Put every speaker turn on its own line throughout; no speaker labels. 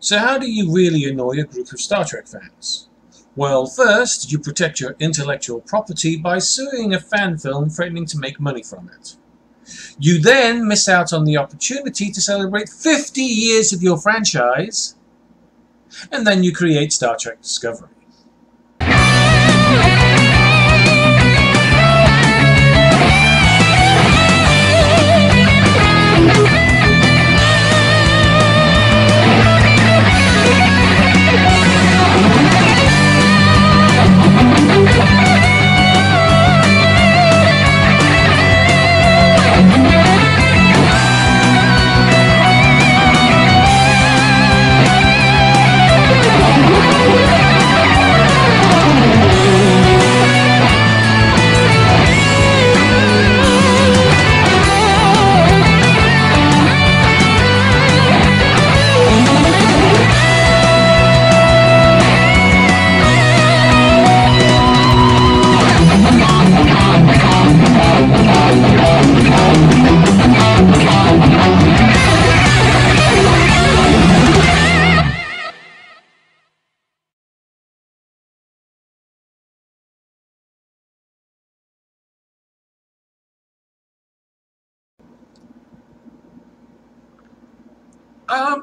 So how do you really annoy a group of Star Trek fans? Well, first, you protect your intellectual property by suing a fan film threatening to make money from it. You then miss out on the opportunity to celebrate 50 years of your franchise, and then you create Star Trek Discovery.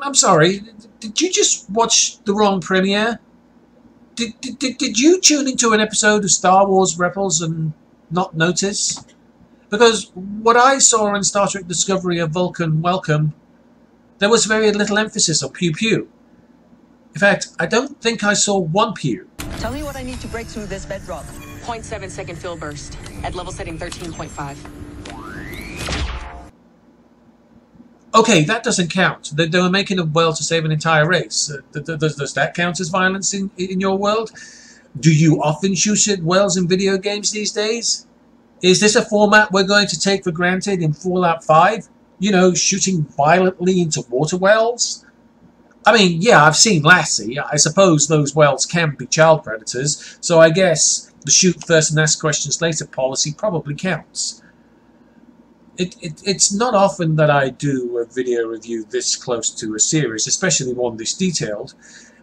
I'm sorry, did you just watch the wrong premiere? Did you tune into an episode of Star Wars Rebels and not notice? Because what I saw in Star Trek Discovery of Vulcan Welcome, there was very little emphasis on pew pew. In fact, I don't think I saw one pew.
Tell me what I need to break through this bedrock. 0.7 second fill burst at level setting 13.5.
Okay, that doesn't count. They were making a well to save an entire race. Does that count as violence in your world? Do you often shoot at whales in video games these days? Is this a format we're going to take for granted in Fallout 5? You know, shooting violently into water wells? I mean, yeah, I've seen Lassie. I suppose those whales can be child predators, so I guess the shoot first and ask questions later policy probably counts. It's not often that I do a video review this close to a series, especially one this detailed.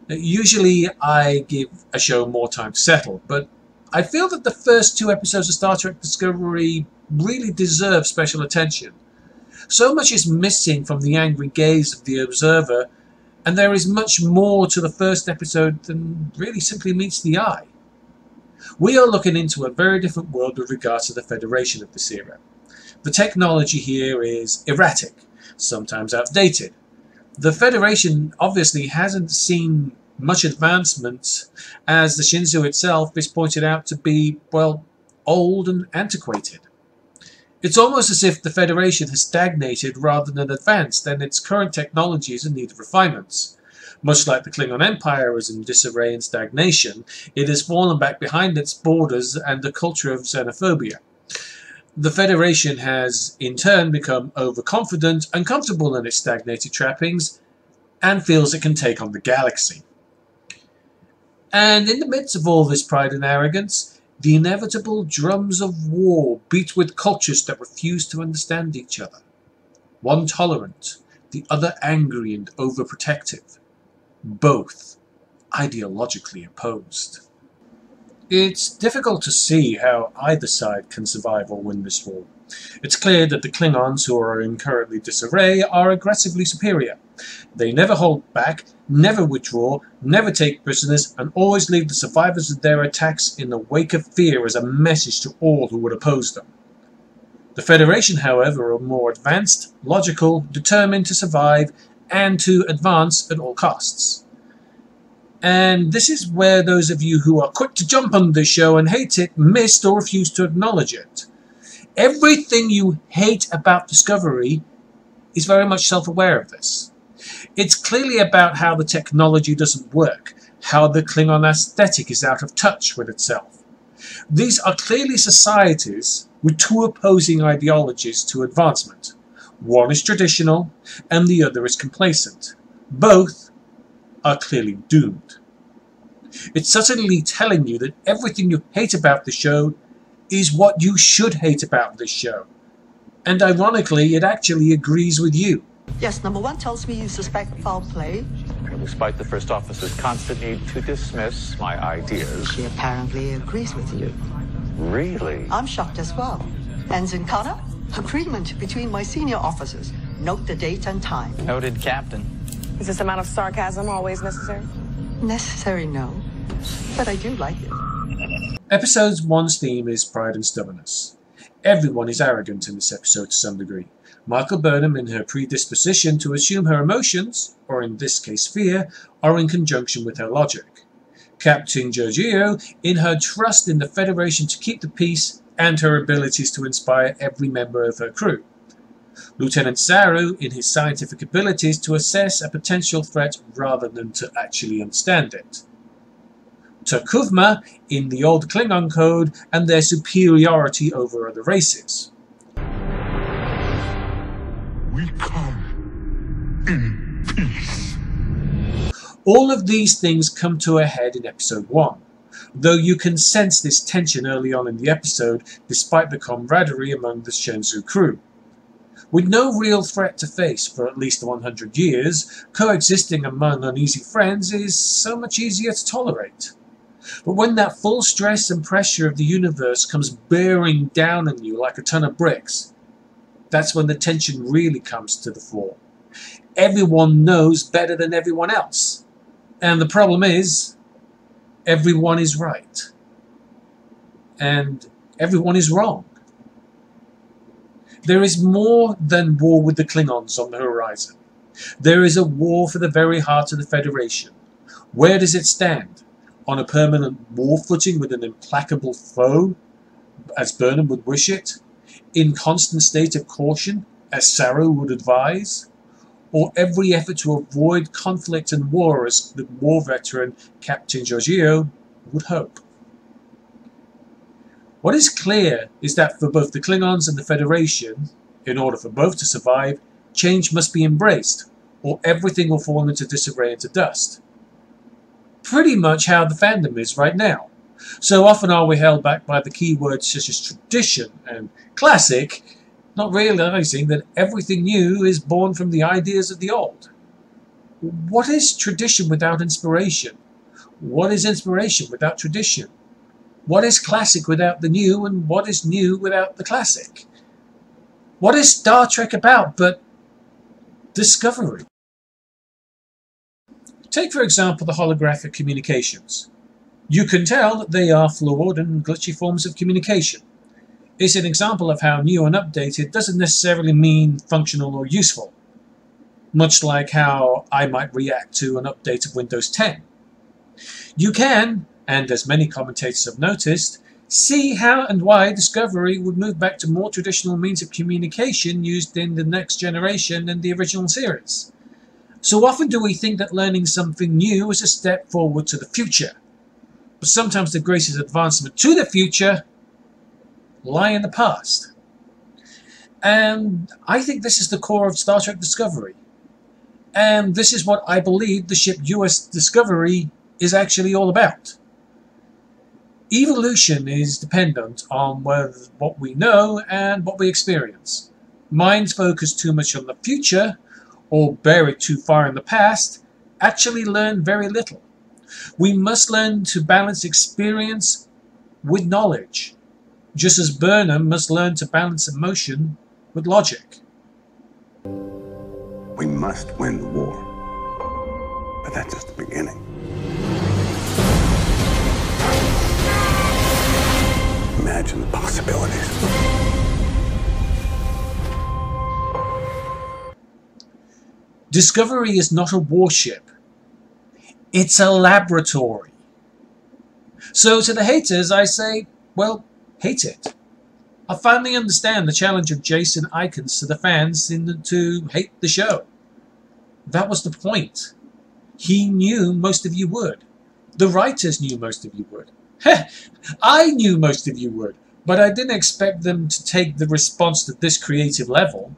Usually I give a show more time to settle, but I feel that the first 2 episodes of Star Trek Discovery really deserve special attention. So much is missing from the angry gaze of the observer, and there is much more to the first episode than really simply meets the eye. We are looking into a very different world with regards to the Federation of this era. The technology here is erratic, sometimes outdated. The Federation obviously hasn't seen much advancement, as the Shinzo itself is pointed out to be, well, old and antiquated. It's almost as if the Federation has stagnated rather than advanced, and its current technology is in need of refinements. Much like the Klingon Empire is in disarray and stagnation, it has fallen back behind its borders and a culture of xenophobia. The Federation has, in turn, become overconfident and comfortable in its stagnated trappings, and feels it can take on the galaxy. And in the midst of all this pride and arrogance, the inevitable drums of war beat with cultures that refuse to understand each other. One tolerant, the other angry and overprotective. Both ideologically opposed. It's difficult to see how either side can survive or win this war. It's clear that the Klingons, who are in currently disarray, are aggressively superior. They never hold back, never withdraw, never take prisoners, and always leave the survivors of their attacks in the wake of fear as a message to all who would oppose them. The Federation, however, are more advanced, logical, determined to survive, and to advance at all costs. And this is where those of you who are quick to jump on this show and hate it missed or refuse to acknowledge it. Everything you hate about Discovery is very much self-aware of this. It's clearly about how the technology doesn't work, how the Klingon aesthetic is out of touch with itself. These are clearly societies with 2 opposing ideologies to advancement. One is traditional, and the other is complacent. Both are clearly doomed. It's subtly telling you that everything you hate about the show is what you should hate about this show. And ironically, it actually agrees with you.
Yes, number 1 tells me you suspect foul play.
Despite the First Officer's constant need to dismiss my ideas.
She apparently agrees with you.
Really?
I'm shocked as well. Ensign Connor, agreement between my senior officers. Note the date and time.
Noted, Captain.
Is this amount of sarcasm always necessary?
Necessary, no. But I do like it.
Episode 1's theme is pride and stubbornness. Everyone is arrogant in this episode to some degree. Michael Burnham, in her predisposition to assume her emotions, or in this case fear, are in conjunction with her logic. Captain Giorgio, in her trust in the Federation to keep the peace, and her abilities to inspire every member of her crew. Lieutenant Saru, in his scientific abilities to assess a potential threat rather than to actually understand it. Takuvma, in the old Klingon code and their superiority over other races.
We come in peace.
All of these things come to a head in episode 1, though you can sense this tension early on in the episode despite the camaraderie among the Shenzhou crew. With no real threat to face for at least 100 years, coexisting among uneasy friends is so much easier to tolerate. But when that full stress and pressure of the universe comes bearing down on you like a ton of bricks, that's when the tension really comes to the fore. Everyone knows better than everyone else. And the problem is, everyone is right. And everyone is wrong. There is more than war with the Klingons on the horizon. There is a war for the very heart of the Federation. Where does it stand? On a permanent war footing with an implacable foe, as Burnham would wish it? In constant state of caution, as Saru would advise? Or every effort to avoid conflict and war, as the war veteran Captain Giorgio would hope? What is clear is that for both the Klingons and the Federation, in order for both to survive, change must be embraced, or everything will fall into disarray and to dust. Pretty much how the fandom is right now. So often are we held back by the keywords such as tradition and classic, not realizing that everything new is born from the ideas of the old. What is tradition without inspiration? What is inspiration without tradition? What is classic without the new, and what is new without the classic? What is Star Trek about but discovery? Take, for example, the holographic communications. You can tell that they are flawed and glitchy forms of communication. It's an example of how new and updated doesn't necessarily mean functional or useful, much like how I might react to an update of Windows 10. You can, and as many commentators have noticed, see how and why Discovery would move back to more traditional means of communication used in the next generation than the original series. So often do we think that learning something new is a step forward to the future, but sometimes the greatest advancement to the future lie in the past. And I think this is the core of Star Trek Discovery. And this is what I believe the ship US Discovery is actually all about. Evolution is dependent on what we know and what we experience. Minds focused too much on the future, or buried too far in the past, actually learn very little. We must learn to balance experience with knowledge, just as Burnham must learn to balance emotion with logic.
We must win the war, but that's just the beginning. Imagine the possibilities.
Discovery is not a warship. It's a laboratory. So to the haters, I say, well, hate it. I finally understand the challenge of Jason Ikens to the fans to hate the show. That was the point. He knew most of you would. The writers knew most of you would. I knew most of you would, but I didn't expect them to take the response to this creative level,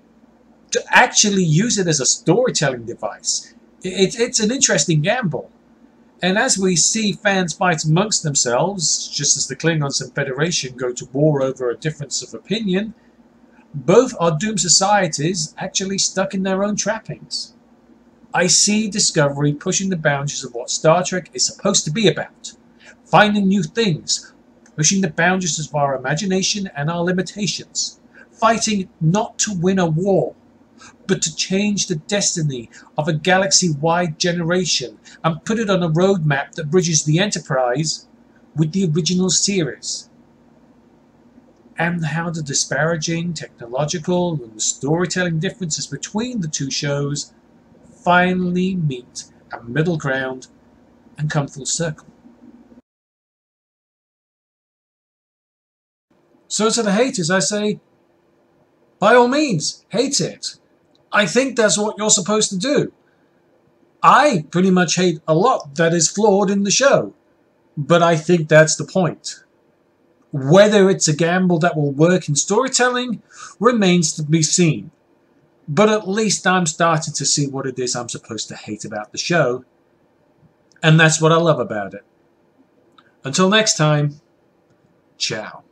to actually use it as a storytelling device. It's an interesting gamble. And as we see fans fight amongst themselves, just as the Klingons and Federation go to war over a difference of opinion, both are doomed societies actually stuck in their own trappings. I see Discovery pushing the boundaries of what Star Trek is supposed to be about, finding new things, pushing the boundaries of our imagination and our limitations, fighting not to win a war, but to change the destiny of a galaxy-wide generation and put it on a roadmap that bridges the Enterprise with the original series. And how the disparaging technological and storytelling differences between the two shows finally meet a middle ground and come full circle. So to the haters, I say, by all means, hate it. I think that's what you're supposed to do. I pretty much hate a lot that is flawed in the show, but I think that's the point. Whether it's a gamble that will work in storytelling remains to be seen. But at least I'm starting to see what it is I'm supposed to hate about the show. And that's what I love about it. Until next time, ciao.